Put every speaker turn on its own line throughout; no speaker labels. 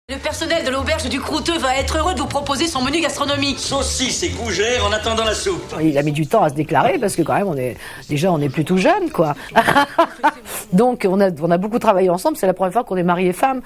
Le personnel de l'auberge du Croûteux va être heureux de vous proposer son menu gastronomique.
Saucisses et gougères en attendant la soupe.
Il a mis du temps à se déclarer parce que quand même on est plus tout jeune, quoi. Donc on a beaucoup travaillé ensemble, c'est la première fois qu'on est mari et femme.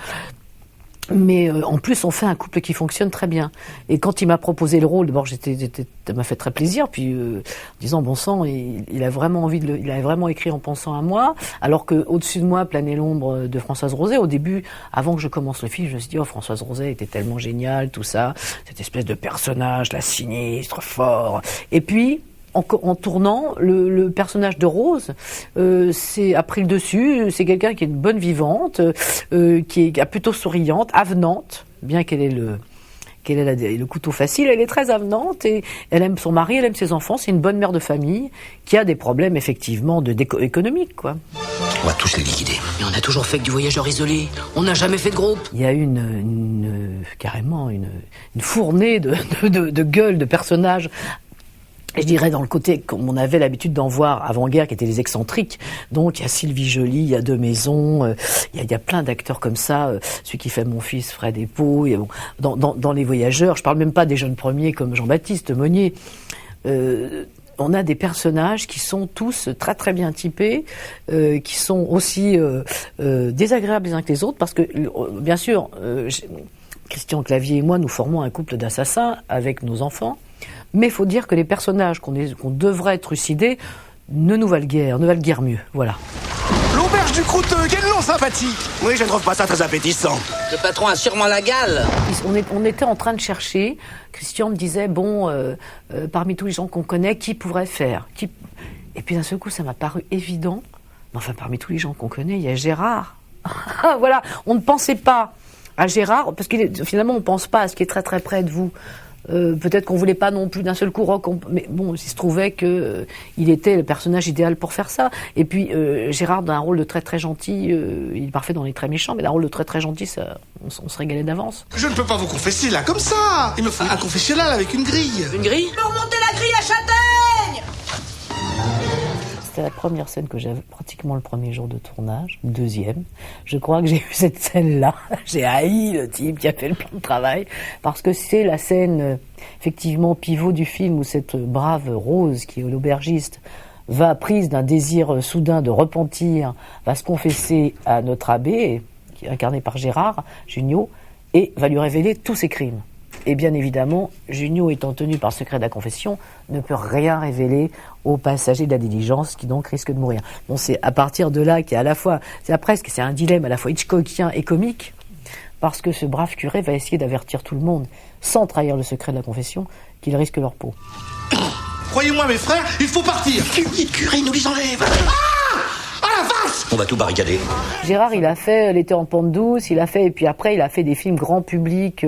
Mais en plus, on fait un couple qui fonctionne très bien. Et quand il m'a proposé le rôle, d'abord, ça m'a fait très plaisir. Puis, en disant bon sang, il a vraiment il avait vraiment écrit en pensant à moi. Alors que au-dessus de moi planait l'ombre de Françoise Rosay. Au début, avant que je commence le film, je me suis dit Françoise Rosay était tellement géniale, tout ça, cette espèce de personnage, la sinistre, fort. Et puis, en tournant, le personnage de Rose a pris le dessus. C'est quelqu'un qui est une bonne vivante, qui est plutôt souriante, avenante, bien qu'elle ait le couteau facile, elle est très avenante et elle aime son mari, elle aime ses enfants. C'est une bonne mère de famille qui a des problèmes effectivement économiques, quoi.
On va tous les liquider.
Mais on a toujours fait que du voyageur isolé. On n'a jamais fait de groupe.
Il y a carrément une fournée de gueules, de personnages. Je dirais dans le côté, comme on avait l'habitude d'en voir avant-guerre, qui étaient les excentriques. Donc il y a Sylvie Joly, il y a Demaison, il y a plein d'acteurs comme ça. Celui qui fait Mon fils, Fred Épau. Dans Les Voyageurs, je parle même pas des jeunes premiers comme Jean-Baptiste Monnier. On a des personnages qui sont tous très très bien typés, qui sont aussi désagréables les uns que les autres, parce que bien sûr, Christian Clavier et moi, nous formons un couple d'assassins avec nos enfants. Mais il faut dire que les personnages qu'on devrait trucider ne valent guère mieux. Voilà.
L'auberge du Croûteux, quel nom sympathique!
Oui, je ne trouve pas ça très appétissant.
Le patron a sûrement la gale.
On était en train de chercher. Christian me disait, parmi tous les gens qu'on connaît, qui pourrait faire Et puis d'un seul coup, ça m'a paru évident. Mais enfin, parmi tous les gens qu'on connaît, il y a Gérard. Voilà, on ne pensait pas à Gérard, parce que finalement, on ne pense pas à ce qui est très très près de vous. Peut-être qu'on voulait pas non plus d'un seul coup mais bon, il se trouvait que il était le personnage idéal pour faire ça. Et puis Gérard, dans un rôle de très très gentil, il est parfait dans les très méchants, mais dans un rôle de très très gentil, ça, on se régalait d'avance.
Je ne peux pas vous confesser là comme ça. Il me faut un confessionnal avec une grille.
Une grille?
Remontez la grille à Châtaigne!
C'était la première scène que j'avais pratiquement le premier jour de tournage, deuxième. Je crois que j'ai eu cette scène-là. J'ai haï le type qui a fait le plan de travail, parce que c'est la scène, effectivement, pivot du film où cette brave Rose, qui est l'aubergiste, va, prise d'un désir soudain de repentir, va se confesser à notre abbé, qui est incarné par Gérard Jugnot, et va lui révéler tous ses crimes. Et bien évidemment, Jugnot, étant tenu par le secret de la confession, ne peut rien révéler aux passagers de la diligence qui donc risquent de mourir. Bon, c'est à partir de là qu'il y a à la fois, c'est un dilemme à la fois hitchcockien et comique, parce que ce brave curé va essayer d'avertir tout le monde, sans trahir le secret de la confession, qu'il risque leur peau.
Croyez-moi mes frères, il faut partir.
Curé, nous les enlève. On va tout barricader.
Gérard, il a fait L'été en pente douce, et puis après, il a fait des films grand public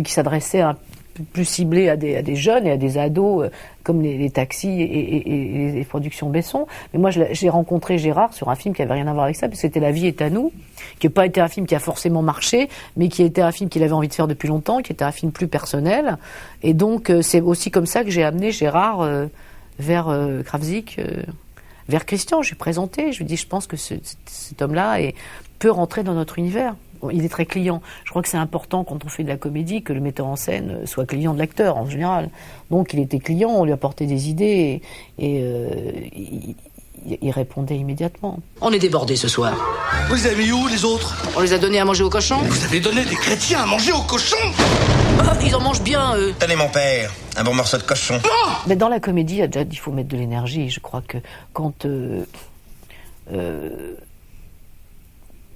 qui s'adressaient un peu plus ciblés à des jeunes et à des ados, comme les taxis et les productions Besson. Mais moi, j'ai rencontré Gérard sur un film qui avait rien à voir avec ça, parce que c'était La vie est à nous, qui n'a pas été un film qui a forcément marché, mais qui était un film qu'il avait envie de faire depuis longtemps, qui était un film plus personnel. Et donc, c'est aussi comme ça que j'ai amené Gérard vers Kravzik, vers Christian. Je lui ai présenté, je lui ai dit, je pense que cet homme-là peut rentrer dans notre univers. Il est très client. Je crois que c'est important quand on fait de la comédie que le metteur en scène soit client de l'acteur en général. Donc il était client, on lui apportait des idées et il répondait immédiatement.
On est débordés ce soir.
Vous les avez mis où les autres?
On les a donnés à manger aux cochons.
Vous avez donné des chrétiens à manger aux cochons?
Ils en mangent bien, eux.
Tenez mon père, un bon morceau de cochon.
Mais dans la comédie, il faut mettre de l'énergie. Je crois que quand...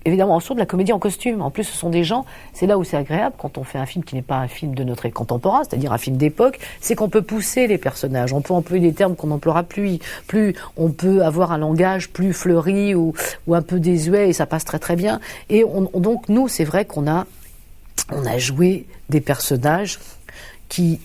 évidemment, sur de la comédie en costume. En plus, ce sont des gens, c'est là où c'est agréable quand on fait un film qui n'est pas un film de notre contemporain, c'est-à-dire un film d'époque, c'est qu'on peut pousser les personnages. On peut employer des termes qu'on n'emploiera plus. On peut avoir un langage plus fleuri ou un peu désuet, et ça passe très très bien. Et donc, nous, c'est vrai qu'on a joué des personnages qui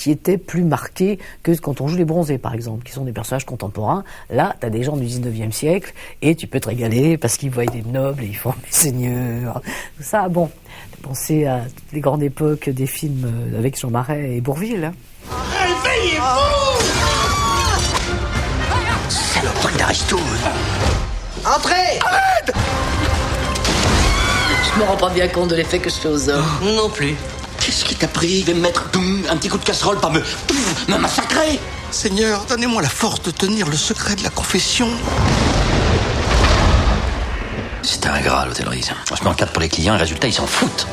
étaient plus marqués que quand on joue les bronzés, par exemple, qui sont des personnages contemporains. Là, t'as des gens du 19e siècle, et tu peux te régaler, parce qu'ils voient des nobles, et ils font des seigneurs, tout ça. Bon, pensez à les grandes époques des films avec Jean Marais et Bourvil.
Réveillez-vous!
Saloperie d'Aristo.
Entrez!
Arrête!
Je me rends pas bien compte de l'effet que je fais aux hommes.
Non plus. Qu'est-ce qui t'a pris? Il va me mettre un petit coup de casserole, pas me massacrer.
Seigneur, donnez-moi la force de tenir le secret de la confession.
C'est ingrat, l'hôtellerie. Je me regarde pour les clients et résultat, ils s'en foutent.